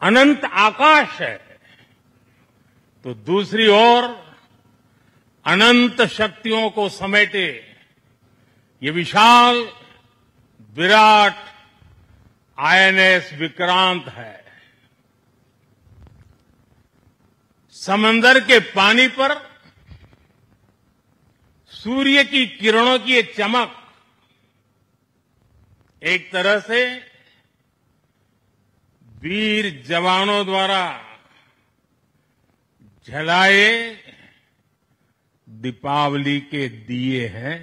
अनंत आकाश है, तो दूसरी ओर अनंत शक्तियों को समेटे ये विशाल विराट आईएनएस विक्रांत है। समंदर के पानी पर सूर्य की किरणों की ये चमक एक तरह से वीर जवानों द्वारा जलाए दीपावली के दिए हैं।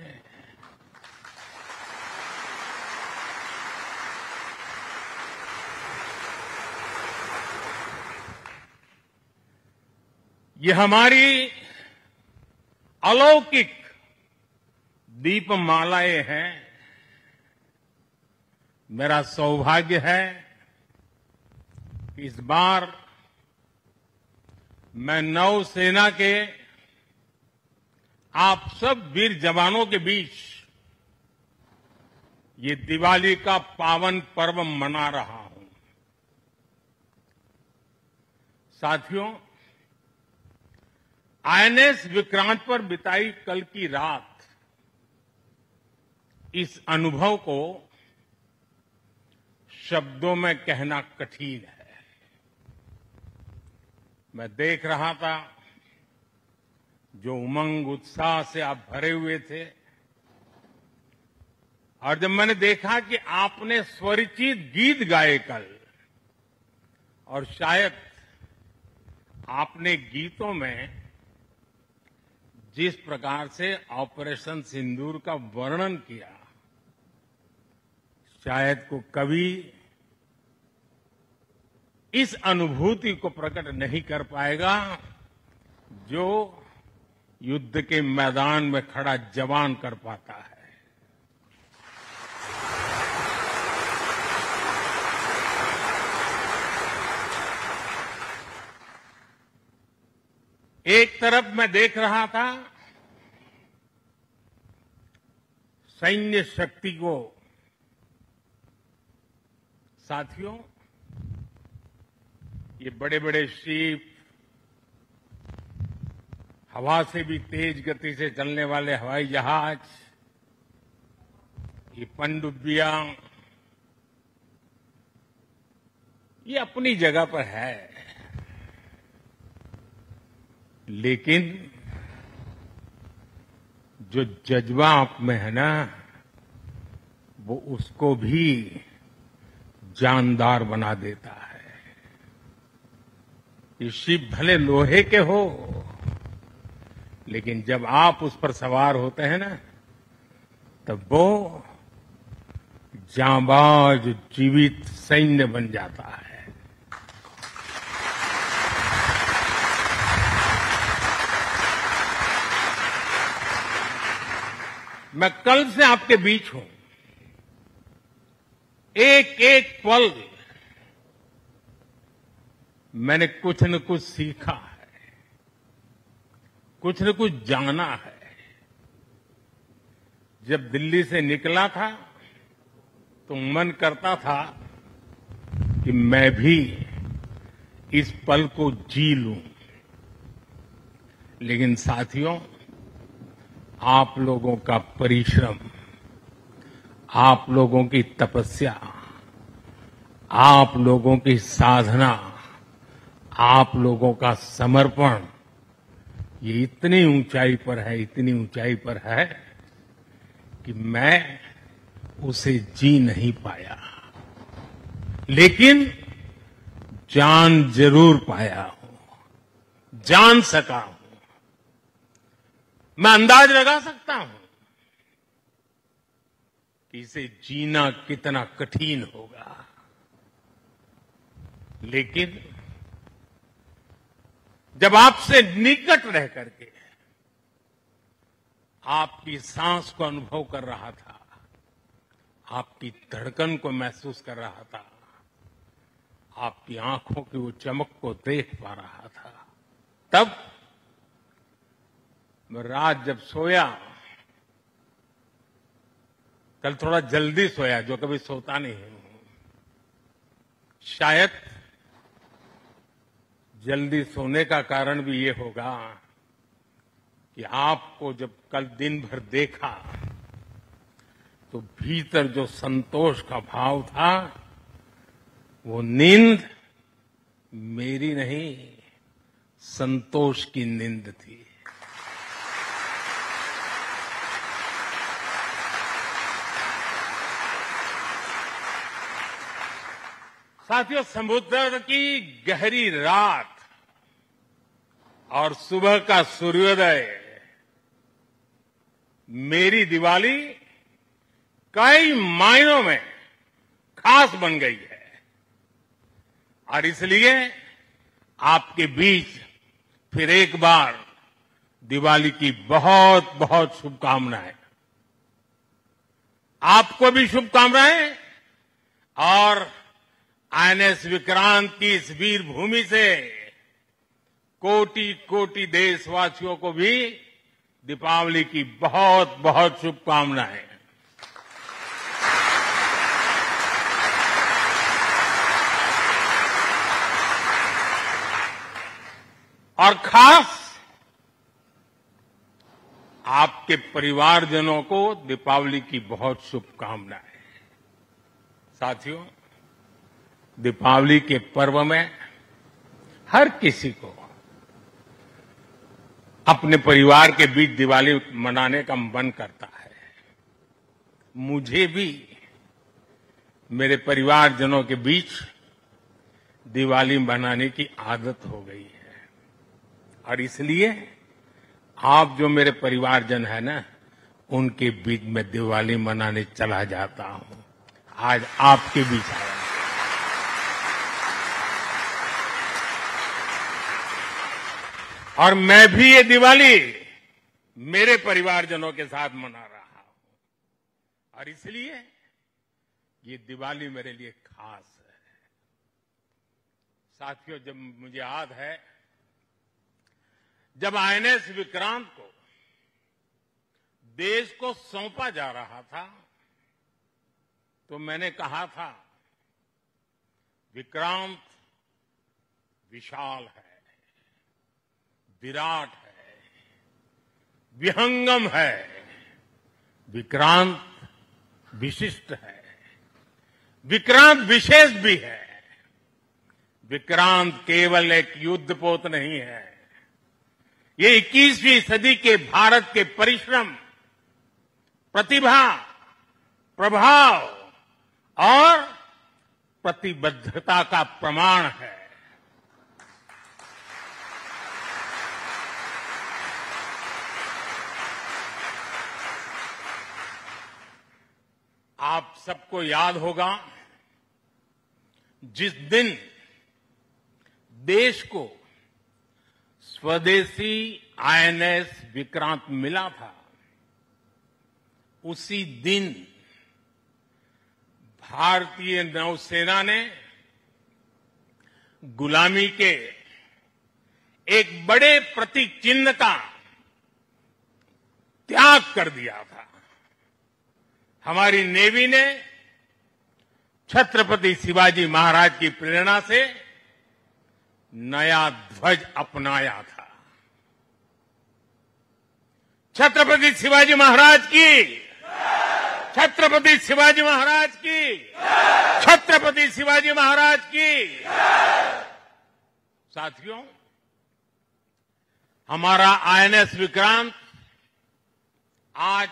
ये हमारी अलौकिक दीपमालाएं हैं। मेरा सौभाग्य है कि इस बार मैं नौसेना के आप सब वीर जवानों के बीच ये दिवाली का पावन पर्व मना रहा हूं। साथियों, आईएनएस विक्रांत पर बिताई कल की रात इस अनुभव को शब्दों में कहना कठिन है। मैं देख रहा था जो उमंग उत्साह से आप भरे हुए थे, और जब मैंने देखा कि आपने स्वरचित गीत गाए कल, और शायद आपने गीतों में जिस प्रकार से ऑपरेशन सिंदूर का वर्णन किया, शायद को कभी इस अनुभूति को प्रकट नहीं कर पाएगा जो युद्ध के मैदान में खड़ा जवान कर पाता है। एक तरफ मैं देख रहा था सैन्य शक्ति को। साथियों, ये बड़े बड़े शिप, हवा से भी तेज गति से चलने वाले हवाई जहाज, ये पनडुब्बियां, ये अपनी जगह पर है, लेकिन जो जज्बा आप में है ना, वो उसको भी जानदार बना देता है। ये शिप भले लोहे के हो, लेकिन जब आप उस पर सवार होते हैं ना, तब वो जांबाज जीवित सैन्य बन जाता है। मैं कल से आपके बीच हूं। एक एक पल मैंने कुछ न कुछ सीखा है, कुछ न कुछ जाना है। जब दिल्ली से निकला था तो मन करता था कि मैं भी इस पल को जी लूं, लेकिन साथियों, आप लोगों का परिश्रम, आप लोगों की तपस्या, आप लोगों की साधना, आप लोगों का समर्पण, ये इतनी ऊंचाई पर है, इतनी ऊंचाई पर है कि मैं उसे जी नहीं पाया, लेकिन जान जरूर पाया हूं, जान सका हूं। मैं अंदाज लगा सकता हूं कि इसे जीना कितना कठिन होगा, लेकिन जब आपसे निकट रह करके आपकी सांस को अनुभव कर रहा था, आपकी धड़कन को महसूस कर रहा था, आपकी आंखों की वो चमक को देख पा रहा था, तब मैं रात जब सोया, कल थोड़ा जल्दी सोया, जो कभी सोता नहीं हूं, शायद जल्दी सोने का कारण भी ये होगा कि आपको जब कल दिन भर देखा तो भीतर जो संतोष का भाव था वो नींद मेरी नहीं, संतोष की नींद थी। साथियों, समुद्र की गहरी रात और सुबह का सूर्योदय मेरी दिवाली कई मायनों में खास बन गई है और इसलिए आपके बीच फिर एक बार दिवाली की बहुत बहुत शुभकामनाएं। आपको भी शुभकामनाएं और आईएनएस विक्रांत की इस वीर भूमि से कोटि कोटि देशवासियों को भी दीपावली की बहुत बहुत शुभकामनाएं। और खास आपके परिवारजनों को दीपावली की बहुत शुभकामनाएं। साथियों, दीपावली के पर्व में हर किसी को अपने परिवार के बीच दिवाली मनाने का मन करता है। मुझे भी मेरे परिवारजनों के बीच दिवाली मनाने की आदत हो गई है और इसलिए आप जो मेरे परिवारजन है ना, उनके बीच में दिवाली मनाने चला जाता हूं। आज आपके बीच आया। और मैं भी ये दिवाली मेरे परिवारजनों के साथ मना रहा हूं और इसलिए ये दिवाली मेरे लिए खास है। साथियों, जब मुझे याद है जब आईएनएस विक्रांत को देश को सौंपा जा रहा था तो मैंने कहा था विक्रांत विशाल है, विराट है, विहंगम है, विक्रांत विशिष्ट है, विक्रांत विशेष भी है। विक्रांत केवल एक युद्धपोत नहीं है, ये 21वीं सदी के भारत के परिश्रम, प्रतिभा, प्रभाव और प्रतिबद्धता का प्रमाण है। आप सबको याद होगा जिस दिन देश को स्वदेशी आईएनएस विक्रांत मिला था, उसी दिन भारतीय नौसेना ने गुलामी के एक बड़े प्रतीक चिन्ह का त्याग कर दिया था। हमारी नेवी ने छत्रपति शिवाजी महाराज की प्रेरणा से नया ध्वज अपनाया था। छत्रपति शिवाजी महाराज की, छत्रपति शिवाजी महाराज की, छत्रपति शिवाजी महाराज की। साथियों, हमारा आईएनएस विक्रांत आज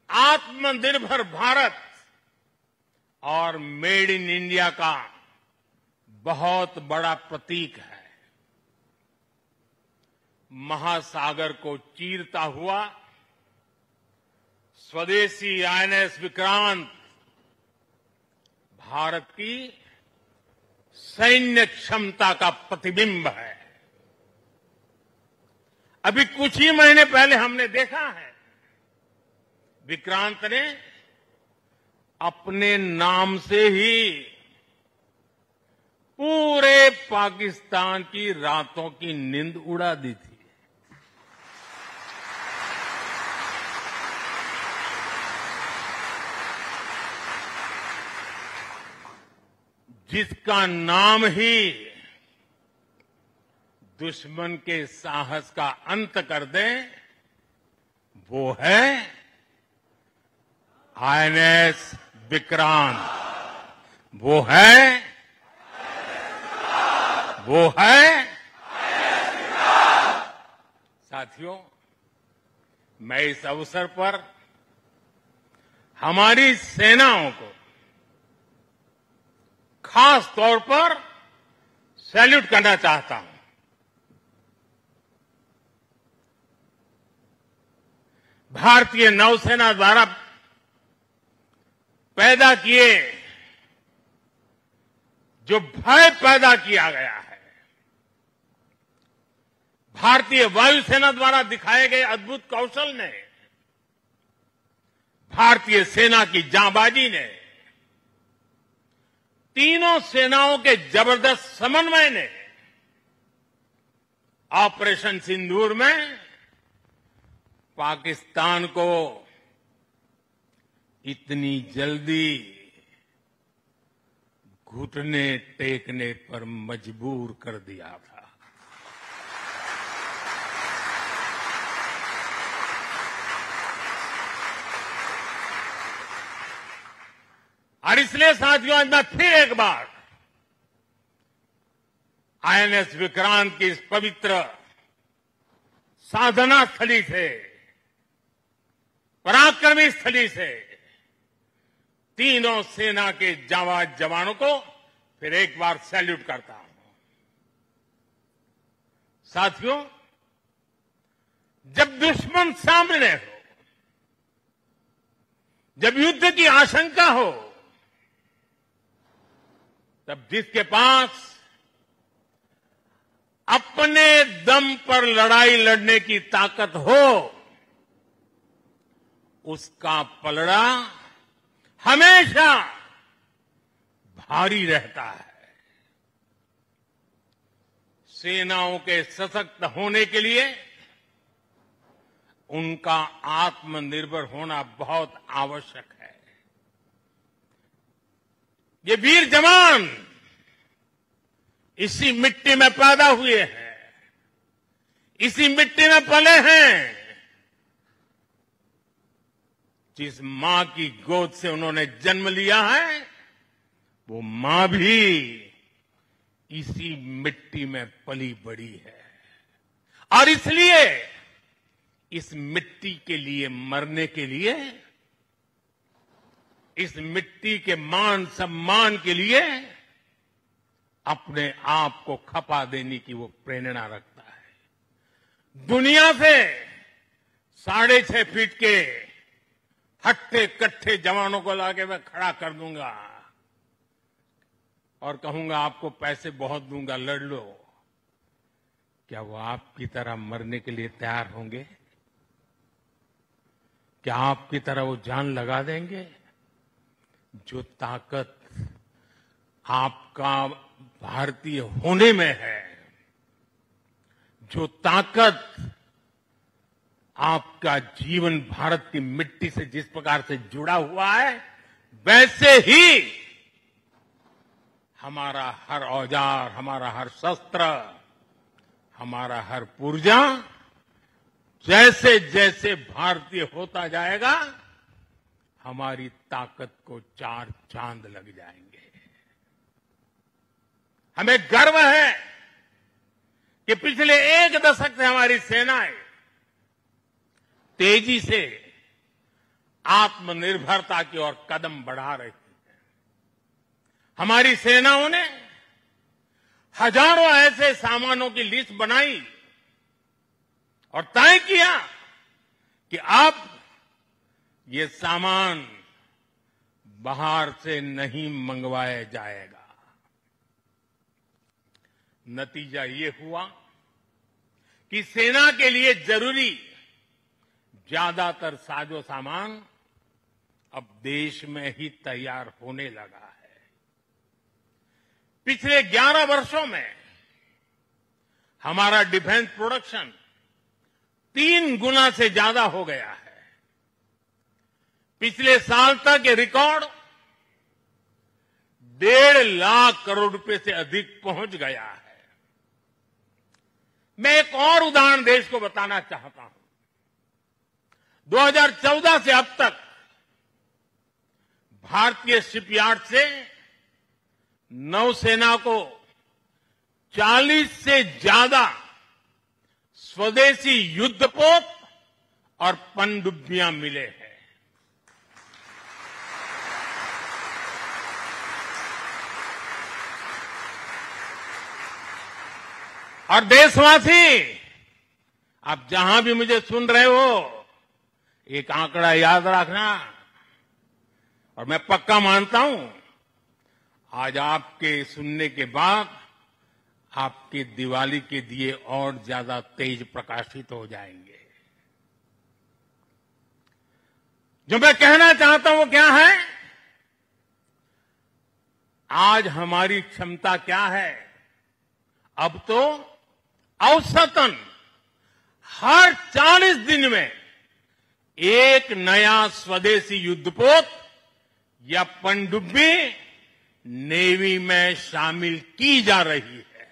आत्मनिर्भर भारत और मेड इन इंडिया का बहुत बड़ा प्रतीक है। महासागर को चीरता हुआ स्वदेशी आईएनएस विक्रांत भारत की सैन्य क्षमता का प्रतिबिंब है। अभी कुछ ही महीने पहले हमने देखा है विक्रांत ने अपने नाम से ही पूरे पाकिस्तान की रातों की नींद उड़ा दी थी। जिसका नाम ही दुश्मन के साहस का अंत कर दे, वो है आईएनएस विक्रांत। वो है साथियों, मैं इस अवसर पर हमारी सेनाओं को खास तौर पर सैल्यूट करना चाहता हूं। भारतीय नौसेना द्वारा पैदा किए जो भय पैदा किया गया है, भारतीय वायुसेना द्वारा दिखाए गए अद्भुत कौशल ने, भारतीय सेना की जांबाजी ने, तीनों सेनाओं के जबरदस्त समन्वय ने ऑपरेशन सिंदूर में पाकिस्तान को इतनी जल्दी घुटने टेकने पर मजबूर कर दिया था। और इसलिए साथियों, आज मैं फिर एक बार आईएनएस विक्रांत की इस पवित्र साधना स्थली से, पराक्रमी स्थली से तीनों सेना के जांबाज जवानों को फिर एक बार सैल्यूट करता हूं। साथियों, जब दुश्मन सामने हो, जब युद्ध की आशंका हो, तब जिसके पास अपने दम पर लड़ाई लड़ने की ताकत हो, उसका पलड़ा हमेशा भारी रहता है। सेनाओं के सशक्त होने के लिए उनका आत्मनिर्भर होना बहुत आवश्यक है। ये वीर जवान इसी मिट्टी में पैदा हुए हैं, इसी मिट्टी में पले हैं। जिस मां की गोद से उन्होंने जन्म लिया है, वो मां भी इसी मिट्टी में पली बड़ी है। और इसलिए इस मिट्टी के लिए मरने के लिए, इस मिट्टी के मान सम्मान के लिए अपने आप को खपा देने की वो प्रेरणा रखता है। दुनिया से 6.5 फीट के हट्टे कट्ठे जवानों को लाके मैं खड़ा कर दूंगा और कहूंगा आपको पैसे बहुत दूंगा, लड़ लो। क्या वो आपकी तरह मरने के लिए तैयार होंगे? क्या आपकी तरह वो जान लगा देंगे? जो ताकत आपका भारतीय होने में है, जो ताकत आपका जीवन भारत की मिट्टी से जिस प्रकार से जुड़ा हुआ है, वैसे ही हमारा हर औजार, हमारा हर शस्त्र, हमारा हर पुर्जा जैसे जैसे भारतीय होता जाएगा, हमारी ताकत को 4 चांद लग जाएंगे। हमें गर्व है कि पिछले 1 दशक से हमारी सेनाएं तेजी से आत्मनिर्भरता की ओर कदम बढ़ा रही है। हमारी सेनाओं ने हजारों ऐसे सामानों की लिस्ट बनाई और तय किया कि अब ये सामान बाहर से नहीं मंगवाया जाएगा। नतीजा ये हुआ कि सेना के लिए जरूरी ज्यादातर साजो सामान अब देश में ही तैयार होने लगा है। पिछले 11 वर्षों में हमारा डिफेंस प्रोडक्शन 3 गुना से ज्यादा हो गया है। पिछले साल तक ये रिकॉर्ड 1.5 लाख करोड़ रुपए से अधिक पहुंच गया है। मैं एक और उदाहरण देश को बताना चाहता हूं। 2014 से अब तक भारतीय शिपयार्ड से नौसेना को 40 से ज्यादा स्वदेशी युद्धपोत और पनडुब्बियां मिले हैं। और देशवासी, आप जहां भी मुझे सुन रहे हो, एक आंकड़ा याद रखना। और मैं पक्का मानता हूं, आज आपके सुनने के बाद आपके दिवाली के दिए और ज्यादा तेज प्रकाशित हो जाएंगे। जो मैं कहना चाहता हूं वो क्या है? आज हमारी क्षमता क्या है? अब तो औसतन हर 40 दिन में एक नया स्वदेशी युद्धपोत या पनडुब्बी नेवी में शामिल की जा रही है।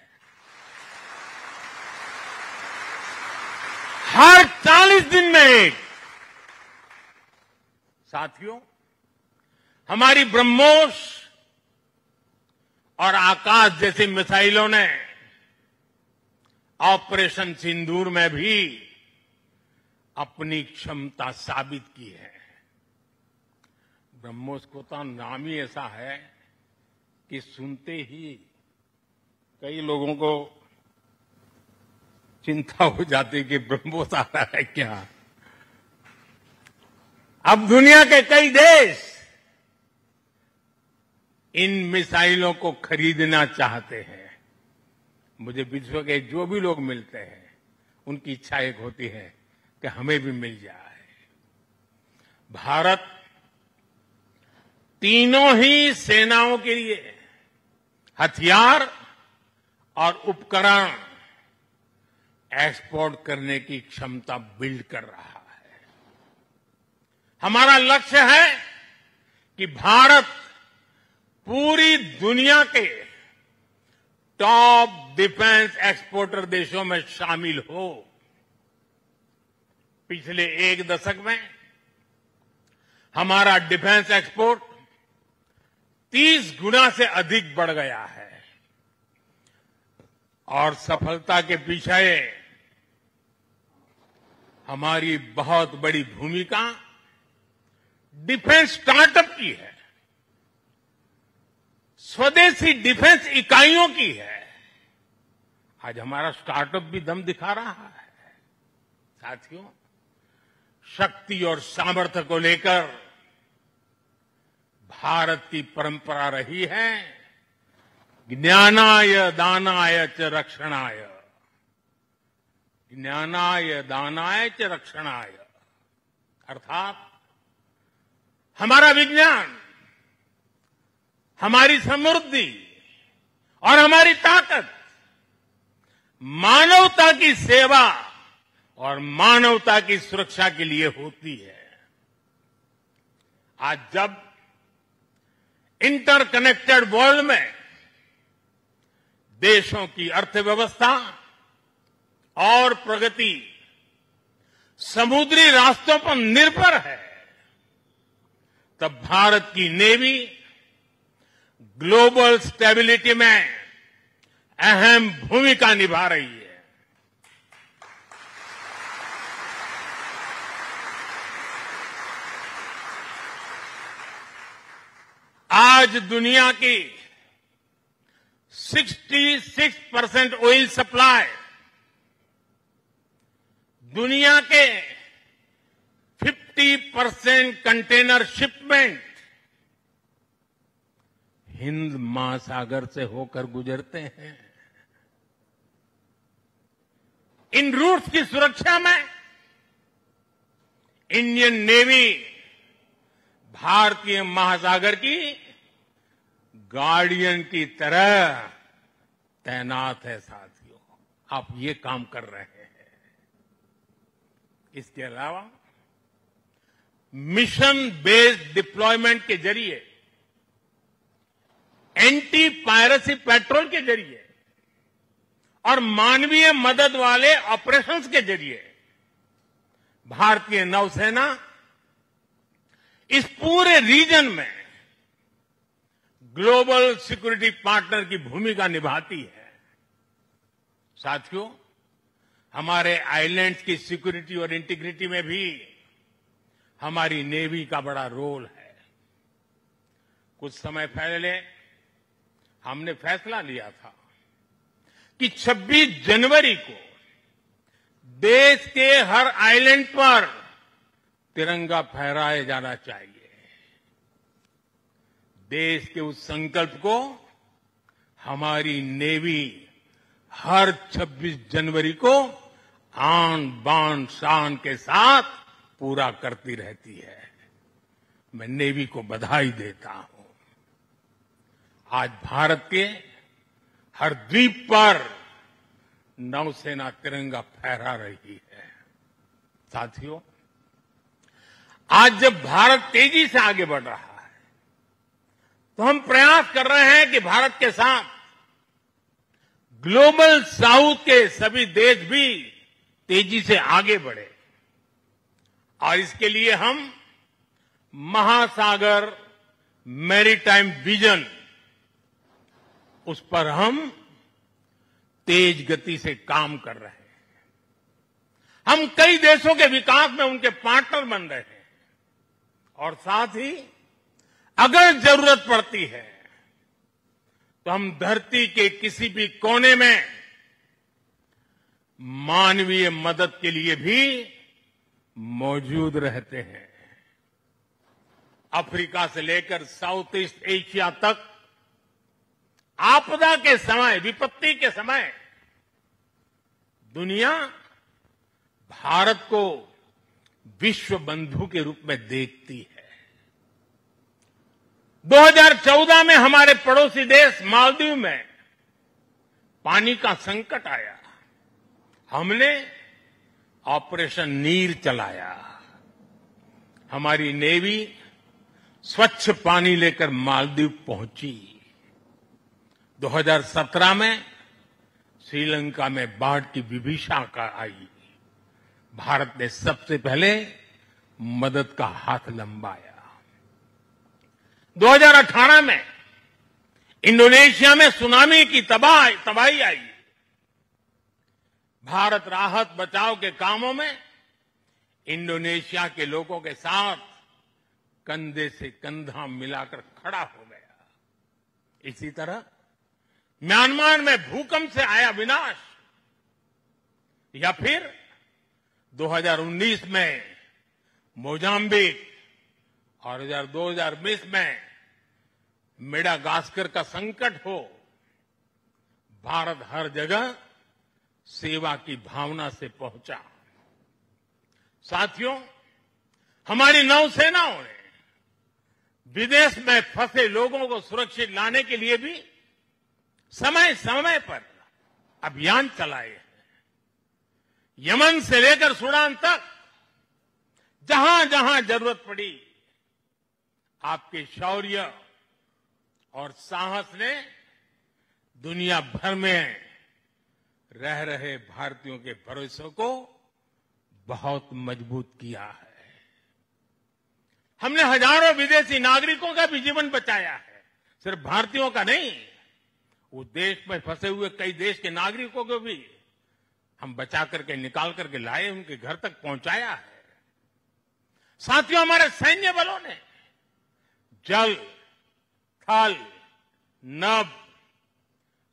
हर 40 दिन में एक। साथियों, हमारी ब्रह्मोस और आकाश जैसी मिसाइलों ने ऑपरेशन सिंदूर में भी अपनी क्षमता साबित की है। ब्रह्मोस को तो नाम ही ऐसा है कि सुनते ही कई लोगों को चिंता हो जाती कि ब्रह्मोस आ रहा है क्या। अब दुनिया के कई देश इन मिसाइलों को खरीदना चाहते हैं। मुझे विश्व के जो भी लोग मिलते हैं, उनकी इच्छा एक होती है कि हमें भी मिल जाए। भारत तीनों ही सेनाओं के लिए हथियार और उपकरण एक्सपोर्ट करने की क्षमता बिल्ड कर रहा है। हमारा लक्ष्य है कि भारत पूरी दुनिया के टॉप डिफेंस एक्सपोर्टर देशों में शामिल हो। पिछले एक दशक में हमारा डिफेंस एक्सपोर्ट 30 गुना से अधिक बढ़ गया है। और सफलता के पीछे हमारी बहुत बड़ी भूमिका डिफेंस स्टार्टअप की है, स्वदेशी डिफेंस इकाइयों की है। आज हमारा स्टार्टअप भी दम दिखा रहा है। साथियों, शक्ति और सामर्थ्य को लेकर भारत की परंपरा रही है ज्ञानाय दानाय च रक्षणाय। ज्ञानाय दानाय च रक्षणाय अर्थात हमारा विज्ञान, हमारी समृद्धि और हमारी ताकत मानवता की सेवा और मानवता की सुरक्षा के लिए होती है। आज जब इंटरकनेक्टेड वर्ल्ड में देशों की अर्थव्यवस्था और प्रगति समुद्री रास्तों पर निर्भर है, तब भारत की नेवी ग्लोबल स्टेबिलिटी में अहम भूमिका निभा रही है। आज दुनिया की 66% ऑयल सप्लाई, दुनिया के 50% कंटेनर शिपमेंट हिंद महासागर से होकर गुजरते हैं। इन रूट्स की सुरक्षा में इंडियन नेवी भारतीय महासागर की गार्डियन की तरह तैनात है। साथियों, आप ये काम कर रहे हैं। इसके अलावा मिशन बेस्ड डिप्लॉयमेंट के जरिए, एंटी पायरेसी पेट्रोल के जरिए और मानवीय मदद वाले ऑपरेशंस के जरिए भारतीय नौसेना इस पूरे रीजन में ग्लोबल सिक्योरिटी पार्टनर की भूमिका निभाती है। साथियों, हमारे आइलैंड्स की सिक्योरिटी और इंटीग्रिटी में भी हमारी नेवी का बड़ा रोल है। कुछ समय पहले हमने फैसला लिया था कि 26 जनवरी को देश के हर आइलैंड पर तिरंगा फहराया जाना चाहिए। देश के उस संकल्प को हमारी नेवी हर 26 जनवरी को आन बान शान के साथ पूरा करती रहती है। मैं नेवी को बधाई देता हूं। आज भारत के हर द्वीप पर नौसेना तिरंगा फहरा रही है। साथियों, आज जब भारत तेजी से आगे बढ़ रहा है तो हम प्रयास कर रहे हैं कि भारत के साथ ग्लोबल साउथ के सभी देश भी तेजी से आगे बढ़े और इसके लिए हम महासागर मैरीटाइम विजन उस पर हम तेज गति से काम कर रहे हैं। हम कई देशों के विकास में उनके पार्टनर बन रहे हैं और साथ ही अगर जरूरत पड़ती है तो हम धरती के किसी भी कोने में मानवीय मदद के लिए भी मौजूद रहते हैं। अफ्रीका से लेकर साउथ ईस्ट एशिया तक आपदा के समय, विपत्ति के समय दुनिया भारत को विश्व बंधु के रूप में देखती है। 2014 में हमारे पड़ोसी देश मालदीव में पानी का संकट आया। हमने ऑपरेशन नीर चलाया। हमारी नेवी स्वच्छ पानी लेकर मालदीव पहुंची। 2017 में श्रीलंका में बाढ़ की विभीषिका आई। भारत ने सबसे पहले मदद का हाथ लंबाया। 2018 में इंडोनेशिया में सुनामी की तबाही आई। भारत राहत बचाव के कामों में इंडोनेशिया के लोगों के साथ कंधे से कंधा मिलाकर खड़ा हो गया। इसी तरह म्यांमार में भूकंप से आया विनाश, या फिर 2019 में मोजाम्बिक और 2020 में मेडागास्कर का संकट हो, भारत हर जगह सेवा की भावना से पहुंचा। साथियों, हमारी नौसेनाओं ने विदेश में फंसे लोगों को सुरक्षित लाने के लिए भी समय समय पर अभियान चलाए हैं। यमन से लेकर सूडान तक जहां जहां जरूरत पड़ी, आपके शौर्य और साहस ने दुनिया भर में रह रहे भारतीयों के भरोसे को बहुत मजबूत किया है। हमने हजारों विदेशी नागरिकों का भी जीवन बचाया है। सिर्फ भारतीयों का नहीं, उस देश में फंसे हुए कई देश के नागरिकों को भी हम बचा करके निकाल करके लाए, उनके घर तक पहुंचाया है। साथियों, हमारे सैन्य बलों ने जल, थल, नभ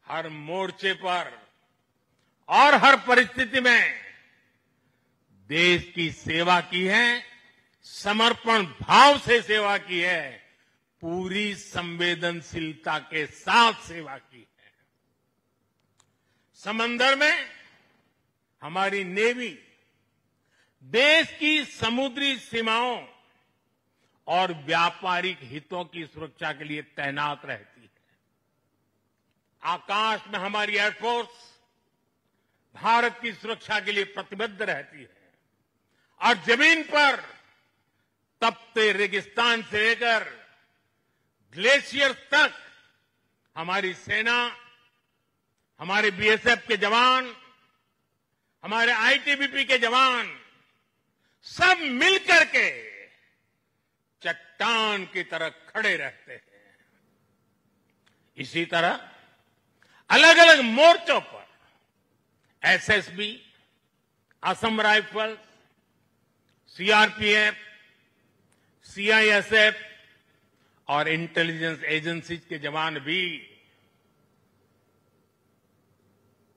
हर मोर्चे पर और हर परिस्थिति में देश की सेवा की है, समर्पण भाव से सेवा की है, पूरी संवेदनशीलता के साथ सेवा की है। समंदर में हमारी नेवी देश की समुद्री सीमाओं और व्यापारिक हितों की सुरक्षा के लिए तैनात रहती है। आकाश में हमारी एयरफोर्स भारत की सुरक्षा के लिए प्रतिबद्ध रहती है और जमीन पर तपते रेगिस्तान से लेकर ग्लेशियर तक हमारी सेना हमारे बीएसएफ के जवान, हमारे आईटीबीपी के जवान सब मिलकर के चट्टान की तरह खड़े रहते हैं। इसी तरह अलग अलग मोर्चों पर SSB, Assam rifles, CRPF, CISF और इंटेलिजेंस एजेंसीज के जवान भी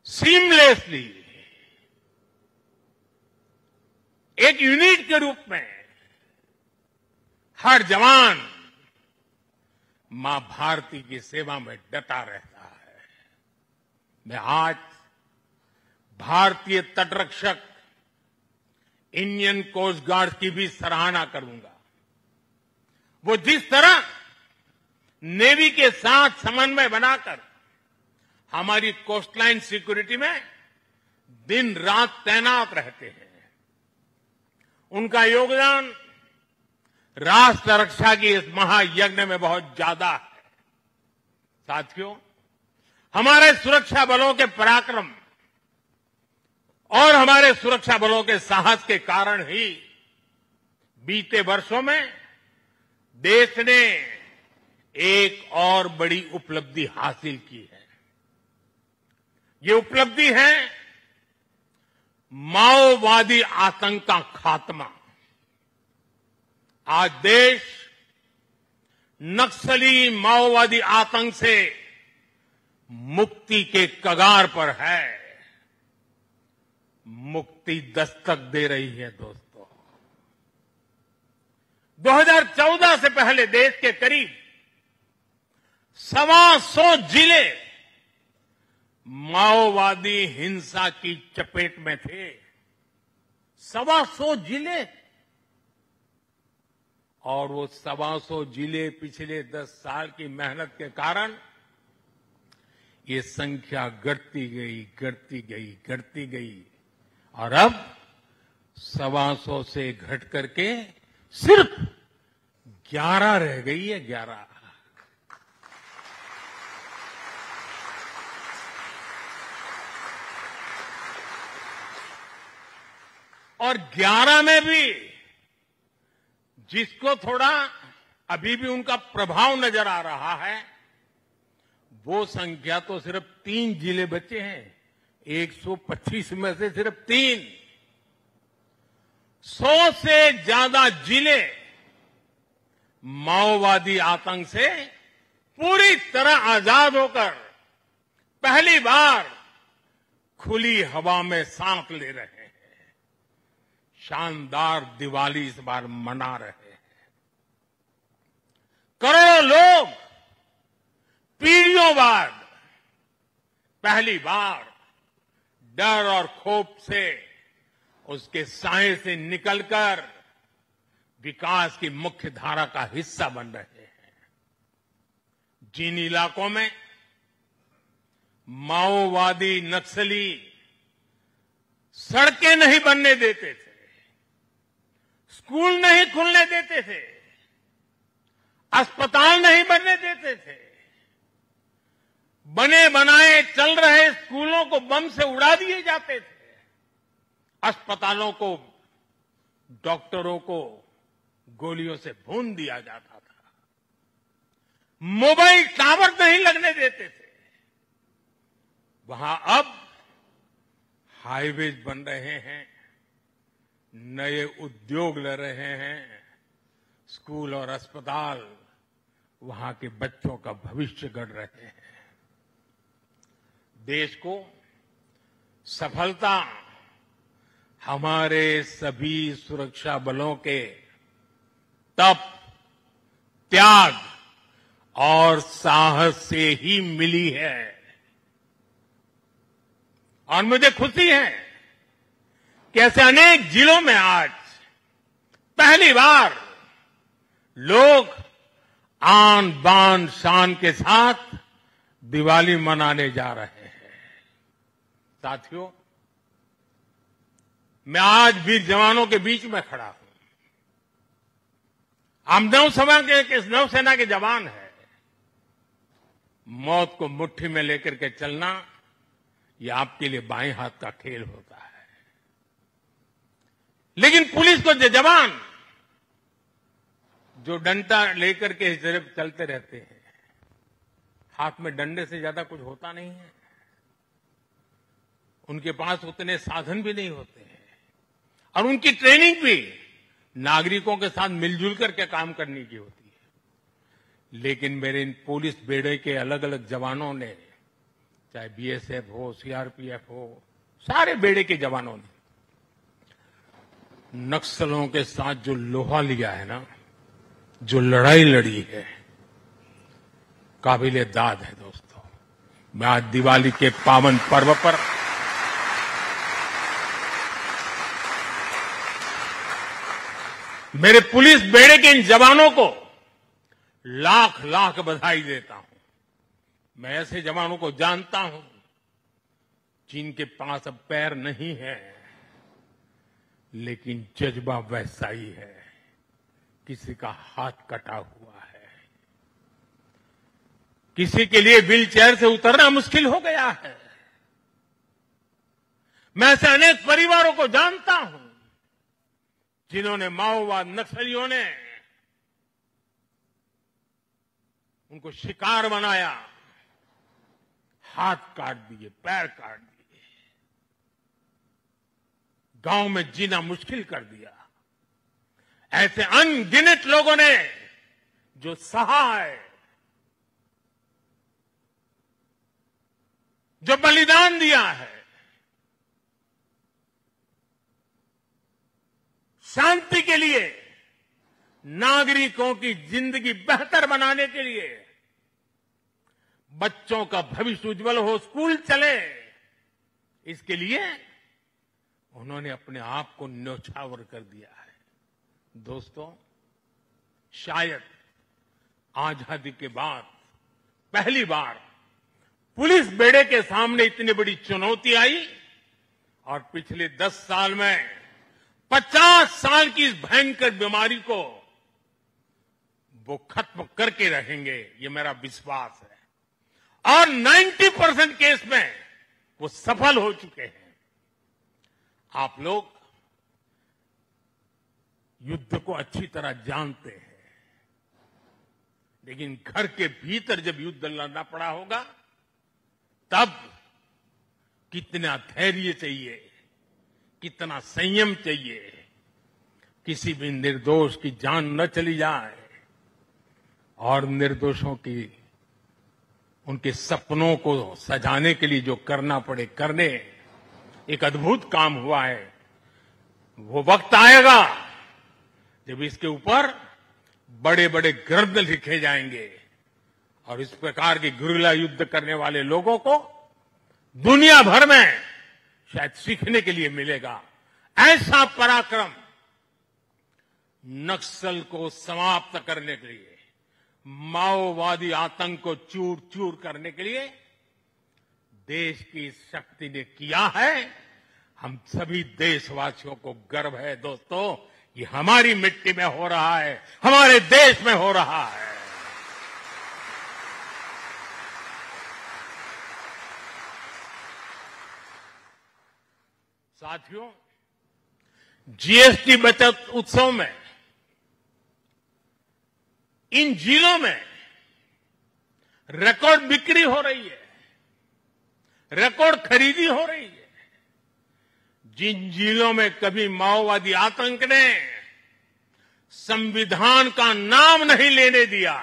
सीमलेसली एक यूनिट के रूप में हर जवान मां भारती की सेवा में डटा रहता है। मैं आज भारतीय तटरक्षक इंडियन कोस्ट गार्ड की भी सराहना करूंगा। वो जिस तरह नेवी के साथ समन्वय बनाकर हमारी कोस्टलाइन सिक्योरिटी में दिन रात तैनात रहते हैं, उनका योगदान राष्ट्र रक्षा की इस महायज्ञ में बहुत ज्यादा है। साथियों, हमारे सुरक्षा बलों के पराक्रम और हमारे सुरक्षा बलों के साहस के कारण ही बीते वर्षों में देश ने एक और बड़ी उपलब्धि हासिल की है। ये उपलब्धि है माओवादी आतंक का खात्मा। आज देश नक्सली माओवादी आतंक से मुक्ति के कगार पर है। मुक्ति दस्तक दे रही है दोस्तों। 2014 से पहले देश के करीब 125 जिले माओवादी हिंसा की चपेट में थे। 125 जिले, और वो 125 जिले पिछले 10 साल की मेहनत के कारण ये संख्या घटती गई और अब 125 से घट करके सिर्फ 11 रह गई है। 11 और 11 में भी जिसको थोड़ा अभी भी उनका प्रभाव नजर आ रहा है, वो संख्या तो सिर्फ 3 जिले बचे हैं। 125 में से सिर्फ 3। 100 से ज्यादा जिले माओवादी आतंक से पूरी तरह आजाद होकर पहली बार खुली हवा में सांस ले रहे हैं। शानदार दिवाली इस बार मना रहे हैं। करोड़ों लोग पीढ़ियों बाद पहली बार डर और खौफ से उसके साए से निकलकर विकास की मुख्य धारा का हिस्सा बन रहे हैं। जिन इलाकों में माओवादी नक्सली सड़कें नहीं बनने देते थे, स्कूल नहीं खुलने देते थे, अस्पताल नहीं बनने देते थे, बने बनाए चल रहे स्कूलों को बम से उड़ा दिए जाते थे, अस्पतालों को, डॉक्टरों को गोलियों से भून दिया जाता था, मोबाइल टावर नहीं लगने देते थे, वहां अब हाईवेज बन रहे हैं, नए उद्योग ले रहे हैं, स्कूल और अस्पताल वहां के बच्चों का भविष्य गढ़ रहे हैं। देश को सफलता हमारे सभी सुरक्षा बलों के तप, त्याग और साहस से ही मिली है। और मुझे खुशी है कि ऐसे अनेक जिलों में आज पहली बार लोग आन बान शान के साथ दिवाली मनाने जा रहे हैं। साथियों, मैं आज वीर जवानों के बीच में खड़ा हूं। हम नौसेना के जवान हैं। मौत को मुट्ठी में लेकर के चलना ये आपके लिए बाएं हाथ का खेल होता है। लेकिन पुलिस को जवान जो डंडा लेकर के सिर्फ चलते रहते हैं, हाथ में डंडे से ज्यादा कुछ होता नहीं है, उनके पास उतने साधन भी नहीं होते हैं और उनकी ट्रेनिंग भी नागरिकों के साथ मिलजुल करके काम करने की होती है। लेकिन मेरे इन पुलिस बेड़े के अलग अलग जवानों ने, चाहे बीएसएफ हो, सीआरपीएफ हो, सारे बेड़े के जवानों ने नक्सलों के साथ जो लोहा लिया है ना, जो लड़ाई लड़ी है, काबिले दाद है दोस्तों। मैं आज दिवाली के पावन पर्व पर मेरे पुलिस बेड़े के इन जवानों को लाख लाख बधाई देता हूं। मैं ऐसे जवानों को जानता हूं जिनके पास अब पैर नहीं है, लेकिन जज्बा वैसा ही है। किसी का हाथ कटा हुआ है, किसी के लिए व्हील चेयर से उतरना मुश्किल हो गया है। मैं ऐसे अनेक परिवारों को जानता हूं जिन्होंने माओवाद नक्सलियों ने उनको शिकार बनाया, हाथ काट दिए, पैर काट दिए, गांव में जीना मुश्किल कर दिया। ऐसे अनगिनत लोगों ने जो सहा है, जो बलिदान दिया है, शांति के लिए, नागरिकों की जिंदगी बेहतर बनाने के लिए, बच्चों का भविष्य उज्जवल हो, स्कूल चले, इसके लिए उन्होंने अपने आप को न्यौछावर कर दिया है। दोस्तों, शायद आजादी के बाद पहली बार पुलिस बेड़े के सामने इतनी बड़ी चुनौती आई और पिछले 10 साल में 50 साल की इस भयंकर बीमारी को वो खत्म करके रहेंगे, ये मेरा विश्वास है। और 90% केस में वो सफल हो चुके हैं। आप लोग युद्ध को अच्छी तरह जानते हैं, लेकिन घर के भीतर जब युद्ध लड़ना पड़ा होगा, तब कितना धैर्य चाहिए, कितना संयम चाहिए, किसी भी निर्दोष की जान न चली जाए और निर्दोषों की उनके सपनों को सजाने के लिए जो करना पड़े करने। एक अद्भुत काम हुआ है। वो वक्त आएगा जब इसके ऊपर बड़े बड़े ग्रंथ लिखे जाएंगे और इस प्रकार के गुरिल्ला युद्ध करने वाले लोगों को दुनिया भर में शायद सीखने के लिए मिलेगा। ऐसा पराक्रम नक्सल को समाप्त करने के लिए, माओवादी आतंक को चूर चूर करने के लिए देश की शक्ति ने किया है। हम सभी देशवासियों को गर्व है दोस्तों, ये हमारी मिट्टी में हो रहा है, हमारे देश में हो रहा है। साथियों, जीएसटी बचत उत्सव में इन जिलों में रिकॉर्ड बिक्री हो रही है, रिकॉर्ड खरीदी हो रही है। जिन जिलों में कभी माओवादी आतंक ने संविधान का नाम नहीं लेने दिया,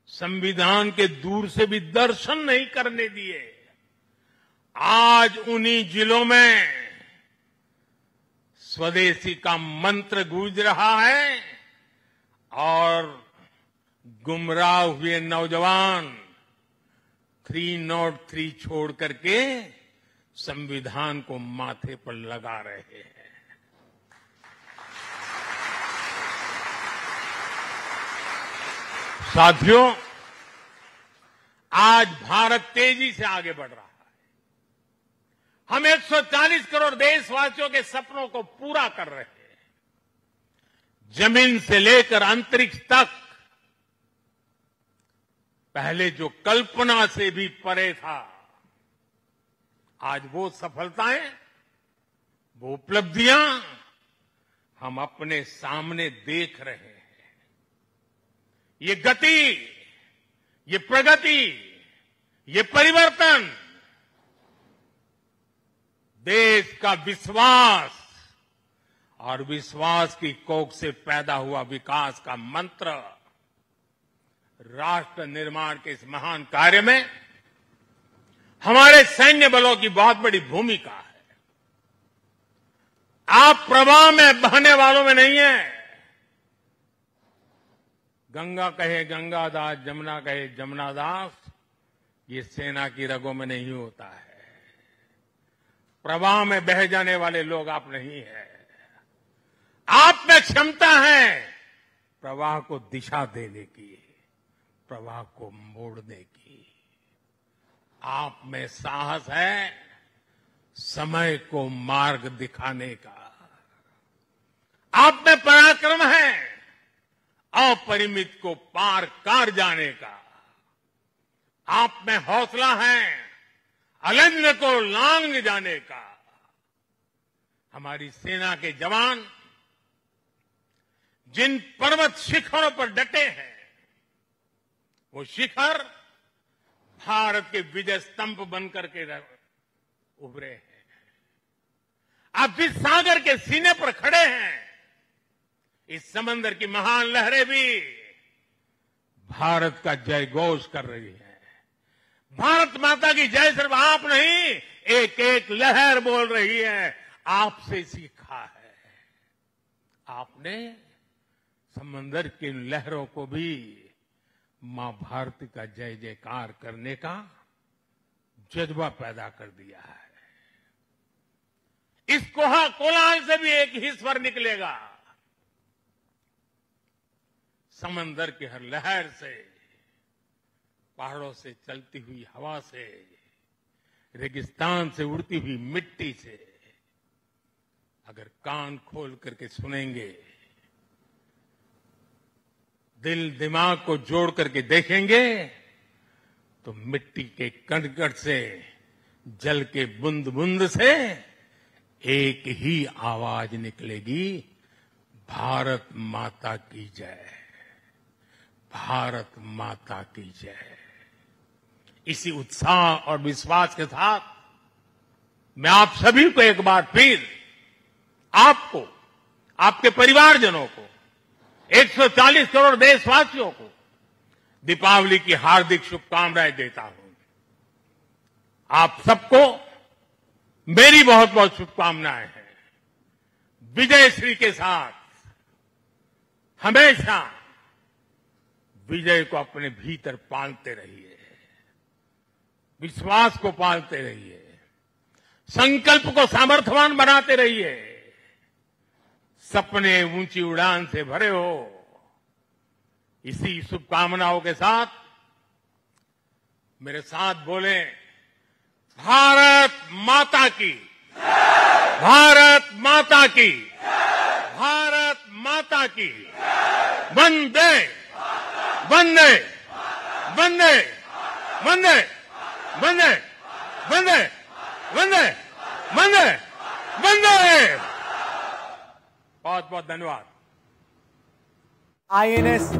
संविधान के दूर से भी दर्शन नहीं करने दिए, आज उन्हीं जिलों में स्वदेशी का मंत्र गूंज रहा है और गुमराह हुए नौजवान 303 छोड़ करके संविधान को माथे पर लगा रहे हैं। साथियों, आज भारत तेजी से आगे बढ़ रहा है। हम 140 करोड़ देशवासियों के सपनों को पूरा कर रहे हैं। जमीन से लेकर अंतरिक्ष तक पहले जो कल्पना से भी परे था, आज वो सफलताएं, वो उपलब्धियां हम अपने सामने देख रहे हैं। ये गति, ये प्रगति, ये परिवर्तन देश का विश्वास और विश्वास की कोख से पैदा हुआ विकास का मंत्र, राष्ट्र निर्माण के इस महान कार्य में हमारे सैन्य बलों की बहुत बड़ी भूमिका है। आप प्रवाह में बहने वालों में नहीं है। गंगा कहे गंगादास, जमुना कहे जमुनादास, ये सेना की रगों में नहीं होता है। प्रवाह में बह जाने वाले लोग आप नहीं है। आप में क्षमता है प्रवाह को दिशा देने की, प्रवाह को मोड़ने की। आप में साहस है समय को मार्ग दिखाने का। आप में पराक्रम है अपरिमित को पार कर जाने का। आप में हौसला है अलिंद को लांघ जाने का। हमारी सेना के जवान जिन पर्वत शिखरों पर डटे हैं, वो शिखर भारत के विजय स्तंभ बनकर के उभरे हैं। आप जिस सागर के सीने पर खड़े हैं, इस समंदर की महान लहरें भी भारत का जय घोष कर रही है। भारत माता की जय सिर्फ आप नहीं, एक एक लहर बोल रही है। आपसे सीखा है। आपने समंदर की लहरों को भी मां भारती का जय जयकार करने का जज्बा पैदा कर दिया है। इस कोलाहल से भी एक ही स्वर निकलेगा। समंदर की हर लहर से, पहाड़ों से चलती हुई हवा से, रेगिस्तान से उड़ती हुई मिट्टी से अगर कान खोल करके सुनेंगे, दिल दिमाग को जोड़ करके देखेंगे, तो मिट्टी के कण-कण से, जल के बूंद बूंद से एक ही आवाज निकलेगी, भारत माता की जय, भारत माता की जय। इसी उत्साह और विश्वास के साथ मैं आप सभी को एक बार फिर, आपको, आपके परिवारजनों को, 140 करोड़ देशवासियों को दीपावली की हार्दिक शुभकामनाएं देता हूं। आप सबको मेरी बहुत बहुत शुभकामनाएं हैं। विजयश्री के साथ हमेशा विजय को अपने भीतर पालते रहिए, विश्वास को पालते रहिए, संकल्प को सामर्थ्यवान बनाते रहिए। सपने ऊंची उड़ान से भरे हो। इसी शुभकामनाओं के साथ मेरे साथ बोले, भारत माता की, भारत माता की, भारत माता की, वंदे वंदे वंदे वंदे वंदे वंदे वंदे वंदे वंदे। बहुत बहुत धन्यवाद। INS